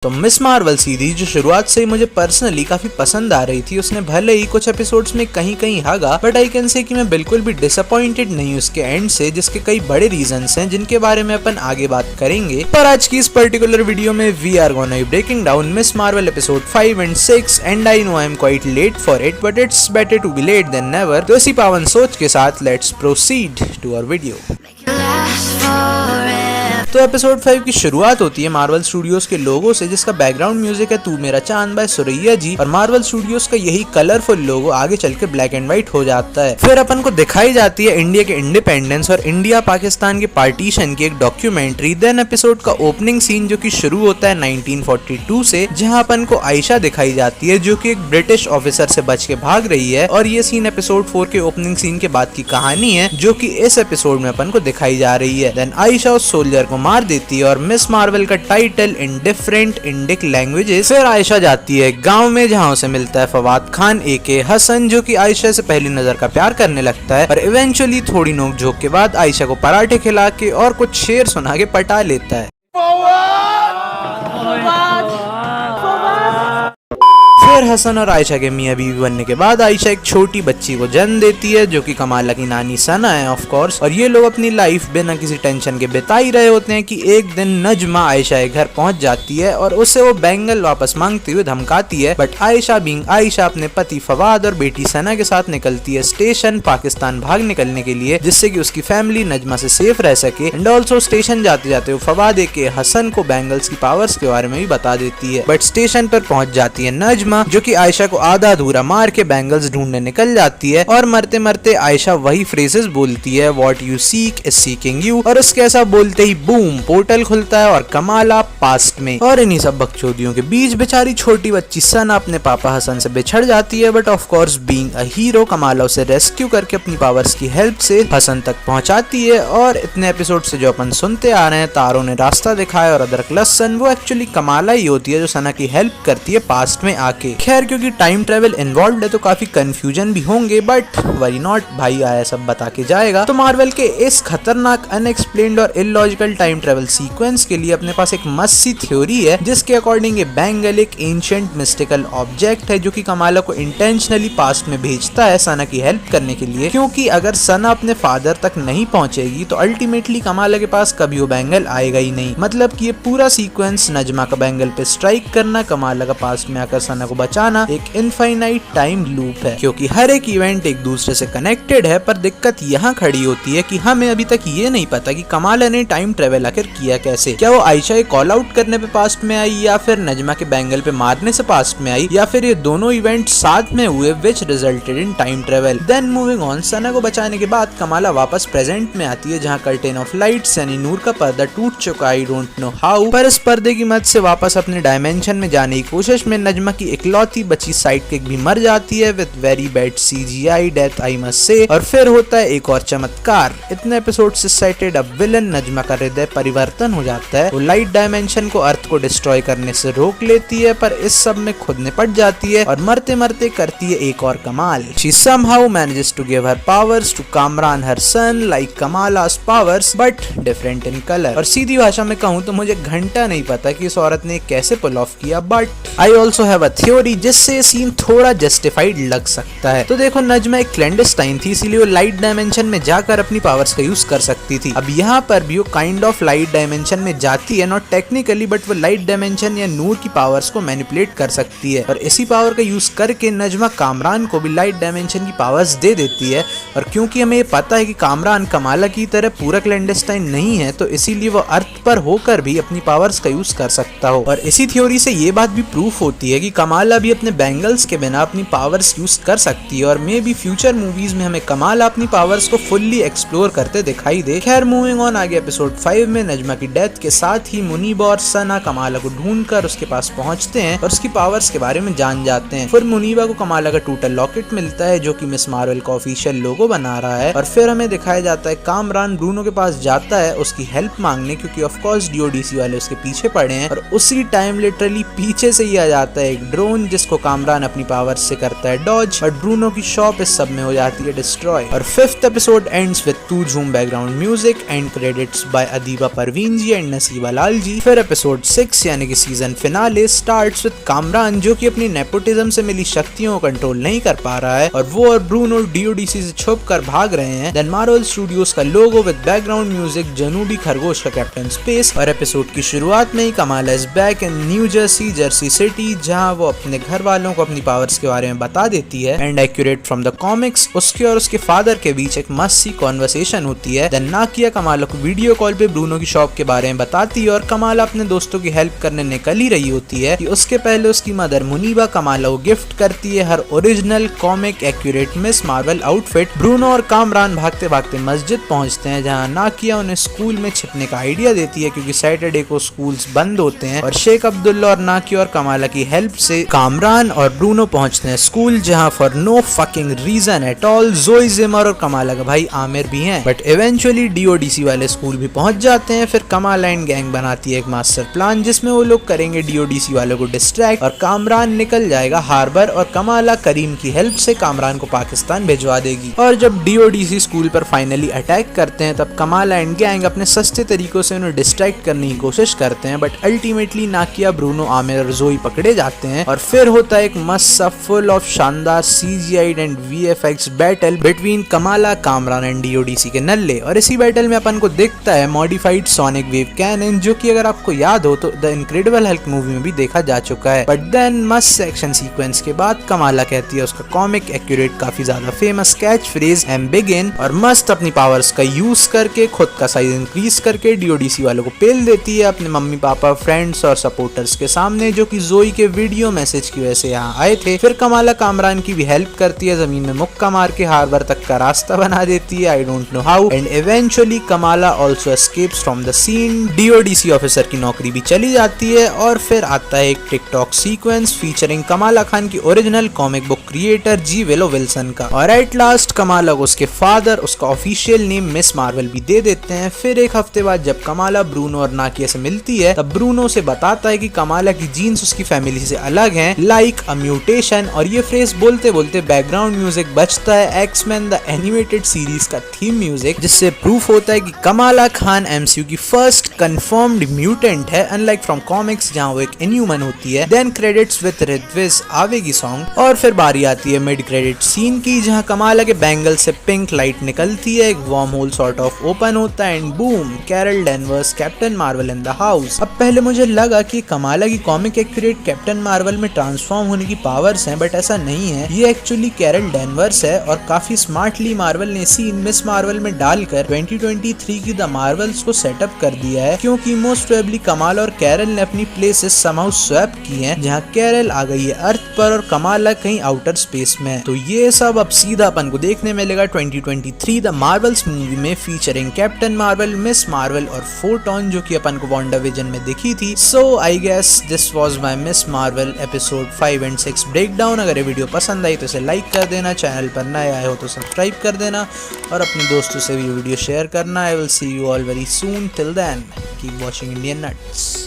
तो miss Marvel series जो शुरुआत से ही मुझे पर्सनली काफी पसंद आ रही थी, उसने भले ही कुछ एपिसोड्स में कहीं कहीं हागा, बट आई कैन से कि मैं बिल्कुल भी डिसअपॉइंटेड नहीं उसके एंड से, जिसके कई बड़े रीजंस हैं जिनके बारे में अपन आगे बात करेंगे। पर आज की इस पर्टिकुलर वीडियो में we are gonna be breaking down Ms Marvel episode 5 and 6 and I know I am quite late for it, but it's better to be late than never. तो इसी पावन सोच के साथ let's proceed to our video. तो episode 5 की शुरुआत होती है मार्वल स्टूडियोज के लोगो से, जिसका बैकग्राउंड म्यूजिक है तू मेरा चांद बाय सुरैया जी, और मार्वल स्टूडियोज का यही कलरफुल लोगो आगे चल के ब्लैक एंड व्हाइट हो जाता है। फिर अपन को दिखाई जाती है इंडिया के इंडिपेंडेंस और इंडिया पाकिस्तान के पार्टीशन की एक डॉक्यूमेंट्री। देन एपिसोड का ओपनिंग सीन जो कि शुरू होता है 1942 से, जहां अपन को आयशा दिखाई जाती है जो कि एक ब्रिटिश ऑफिसर से बच के भाग रही है, और ये सीन एपिसोड 4 के ओपनिंग सीन के बाद की कहानी है जो कि इस एपिसोड में अपन को दिखाई जा रही है। देन आयशा उस सोल्जर को मार देती है और मिस मार्वल का title in different Indic languages. फिर आयशा जाती है गांव में जहां उसे मिलता है फवाद खान एके हसन, जो कि आयशा से पहली नजर का प्यार करने लगता है, और इवेंचुअली थोड़ी नोकझोंक के बाद आयशा को पराठे खिला के और कुछ शेर सुना के पटा लेता है। फिर हसन और आयशा के मियां बीवी बनने के बाद आयशा एक छोटी बच्ची को जन्म देती है जो कि कमाला की नानी सना है ऑफ कोर्स, और ये लोग अपनी लाइफ बिना किसी टेंशन के बिता ही रहे होते हैं कि एक दिन नजमा आयशा के घर पहुंच जाती है और उससे वो बैंगल वापस मांगते हुए धमकाती है। बट आयशा बीइंग आयशा अपने पति फवाद और बेटी सना के साथ निकलती है स्टेशन पाकिस्तान भाग निकलने के लिए, जिससे कि उसकी फैमिली नजमा से सेफ रह सके। एंड ऑल्सो स्टेशन जाते जाते वो फवाद के हसन को बैंगल्स की पावर्स के बारे में भी बता देती है। बट स्टेशन पर पहुंच जाती है नजमा जो कि आयशा को आधा अधूरा मार के बैंगल्स ढूंढने निकल जाती है, और मरते मरते आयशा वही फ्रेजेस बोलती है what you seek is seeking you, और उसके ऐसा बोलते ही बूम पोर्टल खुलता है और कमाला पास्ट में। और इन्हीं सब बकचोदियों के बीच बेचारी छोटी बच्ची सना अपने पापा हसन से बिछड़ जाती है, but of course being a hero Kamala उसे रेस्क्यू करके अपनी पावर्स की हेल्प से हसन तक पहुंचाती है। और इतने एपिसोड से जो अपन सुनते आ रहे हैं तारों ने रास्ता दिखाया और अदरक लहसन, वो एक्चुअली कमाला ही होती है जो सना की हेल्प करती है पास्ट में आके। खैर क्योंकि टाइम ट्रेवल इन्वॉल्व है तो काफी कंफ्यूजन भी होंगे, बट वरी नॉट, भाई आया सब बता के जाएगा। तो मार्वल के इस खतरनाक अनएक्सप्लेन्ड और इलॉजिकल टाइम ट्रेवल सीक्वेंस के लिए अपने पास एक मस्त सी थ्योरी है, जिसके अकॉर्डिंग ये बैंगल एक एंशिएंट मिस्टिकल ऑब्जेक्ट है जो कि कमाला को इंटेंशनली पास्ट में भेजता है सना की हेल्प करने के लिए, क्योंकि अगर सना अपने फादर तक नहीं पहुंचेगी तो अल्टीमेटली कमाला के पास कभी वो बैंगल आएगा ही नहीं। मतलब कि ये पूरा सीक्वेंस नजमा का बैंगल पे स्ट्राइक करना, कमाला का पास्ट में आकर सना को बचाना एक इनफाइनाइट टाइम लूप है, क्योंकि हर एक इवेंट एक दूसरे से कनेक्टेड है। पर दिक्कत यहाँ खड़ी होती है कि हमें अभी तक ये नहीं पता कि कमाला ने टाइम ट्रेवल आखिर किया कैसे। क्या वो आयशा के कॉल आउट करने पे पास्ट में आई, या फिर नजमा के बैंगल पे मारने से पास्ट में आई, या फिर ये दोनों इवेंट साथ में हुए which resulted in time travel. Then moving on, Sana को बचाने के बाद कमाला वापस प्रेजेंट में आती है जहाँ कर्टेन ऑफ लाइट्स यानी नूर का पर्दा टूट चुका, आई डोंट नो हाउ, पर इस पर्दे की मदद से वापस अपने डायमेंशन में जाने की कोशिश में नजमा की इकलौती बची साइडकिक भी मर जाती है with very bad CGI death I must say. और फिर होता है एक और चमत्कार, इतने एपिसोड से सेटेड अब विलन नजमा का हृदय परिवर्तन हो जाता है। वो लाइट डायमेंशन को अर्थ को डिस्ट्रॉय करने से रोक लेती है, पर इस सब में खुद निपट जाती है और मरते मरते करती है एक और कमाल। She somehow manages to give her powers to Kamran her son like Kamala's powers but different in color। और सीधी भाषा में कहूँ तो मुझे घंटा नहीं पता कि इस औरत ने कैसे पुल ऑफ किया, but I also have a theory जिससे सीन थोड़ा जस्टिफाइड लग सकता है। तो देखो नजमा एक क्लैंडस्टाइन थी, इसीलिए वो लाइट डायमेंशन में जाकर अपनी पावर्स का यूज कर सकती थी। अब यहाँ पर भी वो काइंड ऑफ लाइट डायमेंशन में जाती है, नॉट टेक्निकली, बट वो लाइट डायमेंशन या नूर की पावर्स को मैनिपुलेट कर सकती है, और इसी पावर का यूज करके नजमा कामरान को भी लाइट डायमेंशन की पावर्स दे देती है। और क्योंकि हमें ये पता है कि कामरान कमाला की तरह पूरा क्लैंडस्टाइन नहीं है, तो इसीलिए वो अर्थ पर होकर भी अपनी पावर्स का यूज कर सकता हो। और इसी थ्योरी से ये बात भी प्रूफ होती है कि कमाला भी अपने बैंगल्स के बिना अपनी पावर्स यूज कर सकती है, और मे बी फ्यूचर मूवीज में हमें कमाल अपनी पावर्स को फुल्ली एक्सप्लोर करते दिखाई दे। खैर मूविंग ऑन, आगे एपिसोड 5 में नजमा की डेथ के साथ ही मुनीबा और सना कमाला को ढूंढकर उसके पास पहुंचते हैं और उसकी पावर्स के बारे में जान जाते हैं। फिर मुनीबा को कमाला का टूटा लॉकेट मिलता है जो कि मिस मार्वल का ऑफिशियल लोगो बना रहा है, और फिर हमें दिखाया जाता है कामरान ब्रूनो के पास जाता है उसकी हेल्प मांगने, क्योंकि ऑफ कोर्स डीओडीसी वाले उसके पीछे पड़े हैं। और उसी टाइम लिटरली पीछे से ही आ जाता है एक ड्रोन मून, जिसको कामरान अपनी पावर्स से करता है डॉज, बट ब्रूनो की शॉप इस सब में हो जाती है डिस्ट्रॉय। और 5th episode ends with to zoom background music and credits by Adiba Parveen ji and Nasiba Lal ji. फिर एपिसोड 6 यानी कि season finale starts with Kamran, जो कि अपनी नेपोटिज्म से मिली शक्तियों को कंट्रोल नहीं कर पा रहा है और वो और ब्रूनो डीओडीसी से छुप कर भाग रहे हैं। देन मार्वल स्टूडियोज का लोगो विद बैकग्राउंड म्यूजिक जनूबी खरगोश का कैप्टन स्पेस। और एपिसोड की शुरुआत में ही Kamala is back in New Jersey City, जहां वो अपने घर वालों को अपनी पावर्स के बारे में बता देती है। And accurate from the comics, उसके और उसके फादर के बीच एक मस्त सी कॉन्वर्सेशन होती है। देन नाकिया कमाला को वीडियो कॉल पे ब्रूनो की शॉप के बारे में बताती है और कमाला अपने दोस्तों की हेल्प करने निकल ही रही होती है कि उसके पहले उसकी मदर मुनीबा कमाला को गिफ्ट करती है हर original comic accurate Miss Marvel outfit. Bruno और कामरान भागते भागते मस्जिद पहुंचते हैं, जहां नाकिया उन्हें स्कूल में छिपने का आइडिया देती है क्योंकि सैटरडे को स्कूल्स बंद होते हैं। और शेख अब्दुल्ला और नाकिया और कमाला की हेल्प से कामरान और ब्रूनो पहुंचते हैं स्कूल, जहां for no fucking reason at all Zoe Zimmer और कमाला का भाई आमिर भी हैं। बट इवेंचुअली डीओडीसी वाले स्कूल भी पहुंच जाते हैं। फिर कमाला एंड गैंग बनाती है एक मास्टर प्लान, जिसमें वो लोग करेंगे डीओडीसी वालों को डिस्ट्रैक्ट और कामरान निकल जाएगा हार्बर और कमाला करीम की हेल्प से कामरान को पाकिस्तान भिजवा देगी। और जब डीओडीसी स्कूल पर फाइनली अटैक करते हैं तब कमाला एंड गैंग अपने सस्ते तरीकों से उन्हें डिस्ट्रैक्ट करने की कोशिश करते हैं, बट अल्टीमेटली नाकिया, ब्रूनो, आमिर और जोई पकड़े जाते हैं। और फिर होता है एक मस्त सा फुल ऑफ शानदार CGI and VFX battle between Kamala, Kamran and DODC के नल्ले। और इसी बैटल में अपन को दिखता है मॉडिफाइड सोनिक वेव कैनन, जो कि अगर आपको याद हो तो द इनक्रेडिबल हल्क मूवी में भी देखा जा चुका है। बट देन मस्त एक्शन सीक्वेंस के बाद कमाला कहती है उसका कॉमिक एक्यूरेट काफी ज्यादा famous catch phrase embiggen, और मस्त अपनी पावर्स का यूज करके खुद का साइज इंक्रीज करके डीओडीसी वालों को पेल देती है अपने मम्मी पापा, फ्रेंड्स और सपोर्टर्स के सामने, जो कि जोई के वीडियो मैसेज की वजह से यहाँ आए थे। फिर कमाला कामरान की भी हेल्प करती है, जमीन में मुक्का मार के हार्बर तक का रास्ता बना देती है, I don't know how. And eventually Kamala also escapes from the scene, DODC officer की नौकरी भी चली जाती है। और फिर आता है एक TikTok sequence featuring Kamala Khan की ओरिजिनल कॉमिक बुक क्रिएटर जी विलो विल्सन का। और एट लास्ट कमाला को उसके फादर उसका ऑफिशियल नेम मिस मार्वल भी दे देते हैं। फिर एक हफ्ते बाद जब कमाला ब्रूनो और नाकिया से मिलती है तब ब्रूनो से बताता है कि कमाला की जीन्स उसकी फैमिली से अलग हैं, लाइक अ म्यूटेशन। और ये फ्रेज बोलते बोलते बैकग्राउंड म्यूजिक बजता है एक्समैन द एनिमेटेड सीरीज का थीम म्यूजिक, जिससे प्रूफ होता है कि कमाला खान एमसीयू की फर्स्ट कंफर्म्ड म्यूटेंट है, अनलाइक फ्रॉम कॉमिक्स जहां वो एक इनह्यूमन होती है। देन क्रेडिट्स विद रिद्विज आवेगी सॉन्ग। और फिर बारी आती है मिड क्रेडिट सीन की, जहां कमाला के बैंगल से पिंक लाइट निकलती है, एक wormhole sort of open होता है and boom, Carol Danvers Captain Marvel in the house. अब पहले मुझे लगा कि कमाला की कॉमिक एक्यूरेट कैप्टन मार्वल में ट्रांसफॉर्म होने की पावर्स हैं, बट ऐसा नहीं है। ये एक्चुअली कैरल डेनवर्स है और काफी स्मार्टली मार्वल ने सीन मिस मार्वल में डालकर 2023 की द मार्वल्स को सेटअप कर दिया है, क्योंकि मोस्ट प्रोबेबली कमाल और कैरल ने अपनी प्लेसेस समहाउ स्वैप की हैं, जहां कैरल आ गई है अर्थ पर और कमाला कहीं आउटर स्पेस में। तो ये सब अब सीधा अपन को देखने मिलेगा 2023 द मार्वल्स मूवी में, featuring Captain Marvel, Miss Marvel और फोटोन, जो कि अपन को वांडाविजन में दिखी थी। So I guess this was my Miss Marvel episode 5 and 6 breakdown. अगर ये वीडियो पसंद आई तो इसे लाइक कर देना, चैनल पर नए आए हो तो सब्सक्राइब कर देना और अपने दोस्तों से भी वीडियो शेयर करना। I will see you all very soon, till then keep watching Indian nuts.